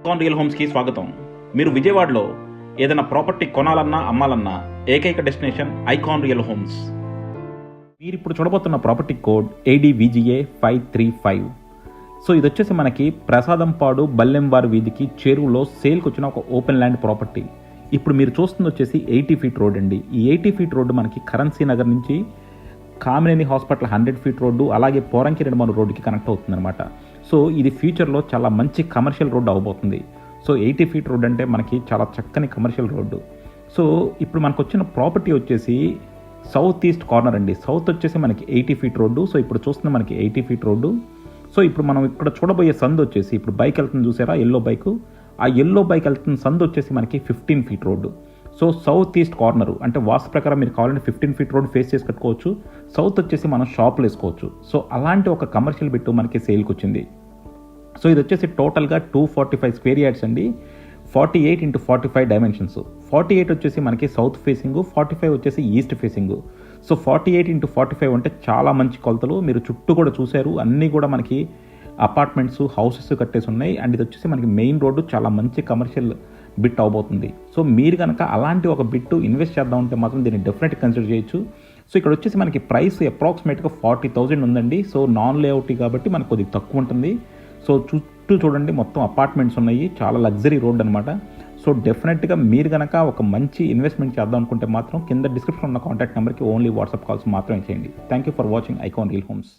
Icon real హోమ్స్కి స్వాగతం. మీరు విజయవాడలో ఏదైనా ప్రాపర్టీ కొనాలన్నా అమ్మాలన్నా ఏకైక డెస్టినేషన్ ఐకాన్ రియల్ హోమ్స్. మీరు ఇప్పుడు చూడబోతున్న ప్రాపర్టీ కోడ్ ADVGA 535. సో ఇది వచ్చేసి మనకి ప్రసాదంపాడు బల్లెంవారి వీధికి చేరువులో సేల్కి వచ్చిన ఒక ఓపెన్ ల్యాండ్ ప్రాపర్టీ. ఇప్పుడు మీరు చూస్తుంది వచ్చేసి 80 ఫీట్ రోడ్ అండి. ఈ 80 ఫీట్ రోడ్డు మనకి కరెన్సీ నగర్ నుంచి కామినేని హాస్పిటల్ 100 ఫీట్ రోడ్డు, అలాగే పోరంకి నిర్మల్ రోడ్డుకి కనెక్ట్ అవుతుంది అనమాట. సో ఇది ఫ్యూచర్లో చాలా మంచి కమర్షియల్ రోడ్డు అవబోతుంది. సో 80 ఫీట్ రోడ్ అంటే మనకి చాలా చక్కని కమర్షియల్ రోడ్డు. సో ఇప్పుడు మనకు వచ్చిన ప్రాపర్టీ వచ్చేసి సౌత్ ఈస్ట్ కార్నర్ అండి. సౌత్ వచ్చేసి మనకి 80 ఫీట్ రోడ్డు. సో ఇప్పుడు చూస్తున్న మనకి 80 ఫీట్ రోడ్డు. సో ఇప్పుడు మనం ఇక్కడ చూడబోయే సందు వచ్చేసి, ఇప్పుడు బైక్ వెళ్తుంది చూసారా, ఎల్లో బైక్, ఆ ఎల్లో బైక్ వెళ్తున్న సందు వచ్చేసి మనకి 15 feet road. So south east corner అంటే వాస్తు ప్రకారం మీరు కావాలంటే 15 ఫీట్ రోడ్ ఫేస్ చేసి కట్టుకోవచ్చు. సౌత్ వచ్చేసి మనం షాపులు వేసుకోవచ్చు. సో అలాంటి ఒక కమర్షియల్ బిట్టు మనకి సేల్కి వచ్చింది. సో ఇది వచ్చేసి టోటల్గా 245 స్క్వేర్ యార్డ్స్ అండి. 48 x 45 డైమెన్షన్స్. 48 వచ్చేసి మనకి సౌత్ ఫేసింగ్, 45 వచ్చేసి ఈస్ట్ ఫేసింగ్. సో 48 x 45 అంటే చాలా మంచి కొలతలు. మీరు చుట్టూ కూడా చూశారు, అన్నీ కూడా మనకి అపార్ట్మెంట్స్, హౌసెస్ కట్టేసి ఉన్నాయి. అండ్ ఇది వచ్చేసి మనకి మెయిన్ రోడ్డు, చాలా మంచి కమర్షియల్ బిట్ అవబోతుంది. సో మీరు కనుక అలాంటి ఒక బిట్టు ఇన్వెస్ట్ చేద్దామంటే మాత్రం దీన్ని డెఫినెట్గా కన్సిడర్ చేయొచ్చు. సో ఇక్కడ వచ్చేసి మనకి ప్రైస్ అప్రాక్సిమేట్గా 40,000 ఉందండి. సో నాన్ లేఅవుట్ కాబట్టి మనకు కొద్దిగా తక్కువ ఉంటుంది. సో చుట్టూ చూడండి, మొత్తం అపార్ట్మెంట్స్ ఉన్నాయి, చాలా లగ్జరీ రోడ్ అనమాట. సో డెఫినెట్గా మీరు కనుక ఒక మంచి ఇన్వెస్ట్మెంట్ చేద్దాం అనుకుంటే మాత్రం కింద డిస్క్రిప్షన్ ఉన్న కాంటాక్ట్ నెంబర్కి ఓన్లీ వాట్సాప్ కాల్స్ మాత్రమే చేయండి. Thank you for watching icon real homes.